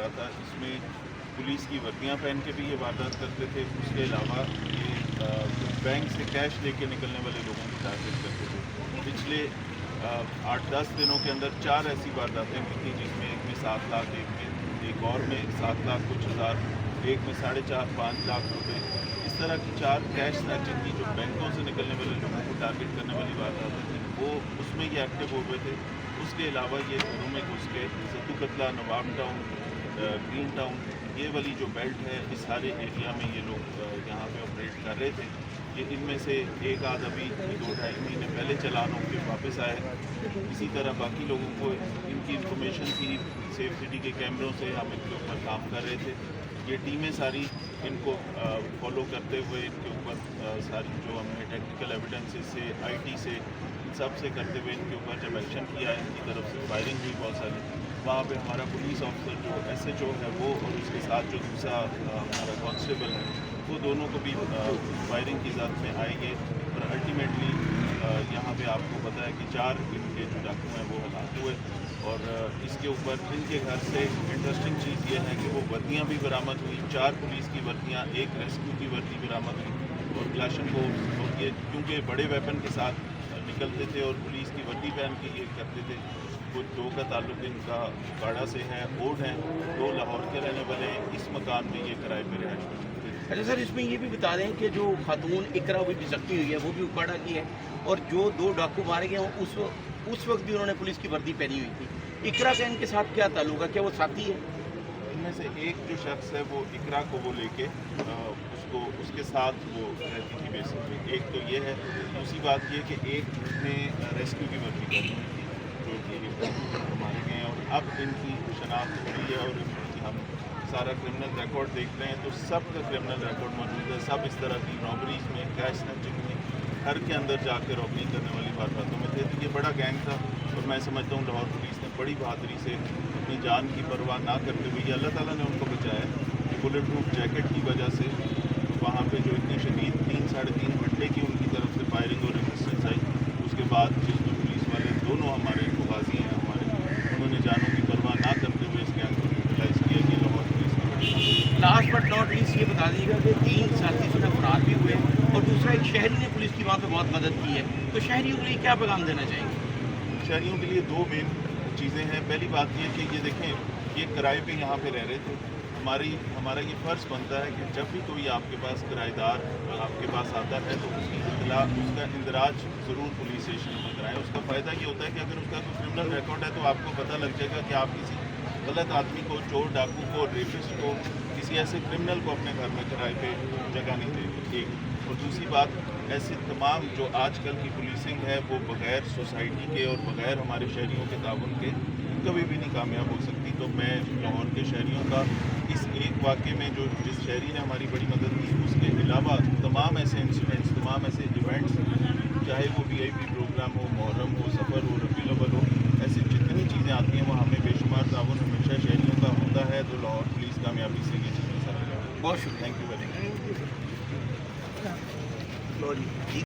रहा था, इसमें पुलिस की वर्दियाँ पहन के भी ये वारदात करते थे। उसके अलावा ये बैंक से कैश लेके निकलने वाले लोगों को टारगेट करते थे। पिछले 8-10 दिनों के अंदर 4 ऐसी वारदातें हुई थी, जिसमें एक में 7 लाख, एक और में 7 लाख कुछ हज़ार, एक में 4.5-5 लाख रुपए। इस तरह की 4 कैश स्नैचिंग की जो बैंकों से निकलने वाले लोगों को टारगेट करने वाली बात थी, वो उसमें ये एक्टिव हो गए थे। उसके अलावा ये घरों में घुस के सद्दू कतला, नवाब टाउन, ग्रीन टाउन, ये वाली जो बेल्ट है, इस सारे एरिया में ये लोग यहाँ पे ऑपरेट कर रहे थे। ये इनमें से एक आध अभी 2-2.5 महीने पहले चालान होकर वापस आए। इसी तरह बाकी लोगों को इनकी इंफॉर्मेशन थी, सेफ सिटी के कैमरों से हम इनके ऊपर काम कर रहे थे। ये टीमें सारी इनको फॉलो करते हुए इनके ऊपर सारी जो हमने टेक्निकल एविडेंसेस से, आईटी से, इन सब से करते हुए इनके ऊपर जब एक्शन किया, इनकी तरफ से फायरिंग हुई बहुत सारी। वहाँ पे हमारा पुलिस ऑफिसर जो SHO है वो, और उसके साथ जो दूसरा हमारा कांस्टेबल है, वो दोनों को भी फायरिंग की ज़द में आएंगे। और अल्टीमेटली यहाँ पे आपको पता है कि 4 इनके जो डाकू हैं वो हलाक हुए। और इसके ऊपर इनके घर से इंटरेस्टिंग चीज़ ये है कि वो वर्दियाँ भी बरामद हुई, 4 पुलिस की वर्दियाँ, 1 रेस्क्यू की वर्दी बरामद हुई। और क्लाशन को, और ये क्योंकि बड़े वेपन के साथ निकलते थे और पुलिस की वर्दी पहन के ये करते थे। कुछ 2 का ताल्लुक इनका काड़ा से है, ओड हैं, 2 लाहौर के रहने वाले हैं। इस मकान में ये किराए पर रिहाइश करते थे। अच्छा सर, इसमें ये भी बता दें कि जो खातून इकरा भी जख्मी हुई है वो भी उकाड़ा की है, और जो 2 डाकू मारे गए हैं उस वक्त भी उन्होंने पुलिस की वर्दी पहनी हुई थी। इकरा का इनके साथ क्या ताल्लुक है, क्या वो साथी है? इनमें से एक जो शख्स है वो इकरा को वो लेके उसको उसके साथ वो रहती थी बेसिकली। एक तो ये है। दूसरी बात ये कि एक ने रेस्क्यू की वर्दी करनी थी, जो कि मारे गए हैं। और अब इनकी शनाख्त हो रही है और इनकी हम सारा क्रिमिनल रिकॉर्ड देख रहे हैं, तो सब का क्रिमिनल रिकॉर्ड मौजूद है। सब इस तरह की रॉबरीज में, कैश स्नैचिंग में, घर के अंदर जाकर रॉबरी करने वाली बातों में थे। तो ये बड़ा गैंग था। और मैं समझता हूँ लाहौर पुलिस ने बड़ी बहादुरी से अपनी जान की परवाह ना करते हुए, अल्लाह ताला ने उनको बचाया। बुलेट प्रूफ जैकेट की वजह से वहाँ पे जो इतनी शदीद 3-3.5 घंटे की उनकी तरफ से फायरिंग और रेजिस्टेंस आई, उसके बाद जिसमें पुलिस वाले दोनों हमारे गाजी हैं हमारे, उन्होंने जानों की परवाह ना करते हुए इस गैंग को न्यूट्रलाइज किया। कि लाहौर पुलिस ने बड़ी लास्ट बट नॉट लीस्ट ये बता दीजिएगा कि 3 साथी सुना फरार भी हुए, और दूसरा एक शहरी ने पुलिस की वहाँ पे बहुत मदद की है। तो शहरियों के लिए क्या पैगाम देना चाहेंगे? शहरियों के लिए 2 मेन चीज़ें हैं। पहली बात ये कि ये देखें, ये किराए पे यहाँ पे रह रहे थे। हमारा ये फ़र्ज़ बनता है कि जब भी कोई आपके पास किराएदार आपके पास आता है तो उसकी इत्तला, उसका इंदराज ज़रूर पुलिस स्टेशन में कराएं। उसका फ़ायदा ये होता है कि अगर उसका कोई क्रिमिनल रिकॉर्ड है तो आपको पता लग जाएगा कि आप किसी गलत आदमी को, चोर डाकू को, रेपिस्ट को, किसी ऐसे क्रिमिनल को अपने घर में किराए पे जगह नहीं देंगे। एक। और दूसरी बात, ऐसे तमाम जो आजकल की पुलिसिंग है वो बग़ैर सोसाइटी के और बग़ैर हमारे शहरियों के ताउन के कभी भी नहीं कामयाब हो सकती। तो मैं लाहौर के शहरियों का इस एक वाक़े में जिस शहरी ने हमारी बड़ी मदद की, उसके अलावा तमाम ऐसे इंसिडेंट्स, तमाम ऐसे इवेंट्स, चाहे वो VIP प्रोग्राम हो, मुहर्रम हो, सफ़र हो, रबीउल अव्वल हो, ऐसी जितनी चीज़ें आती हैं वो हमें बेशुमार ताउन हमेशा शहरियों का होता है। तो लाहौर पुलिस कामयाबी से ये चीज़ें सर। बहुत शुक्रिया। Thank you very much.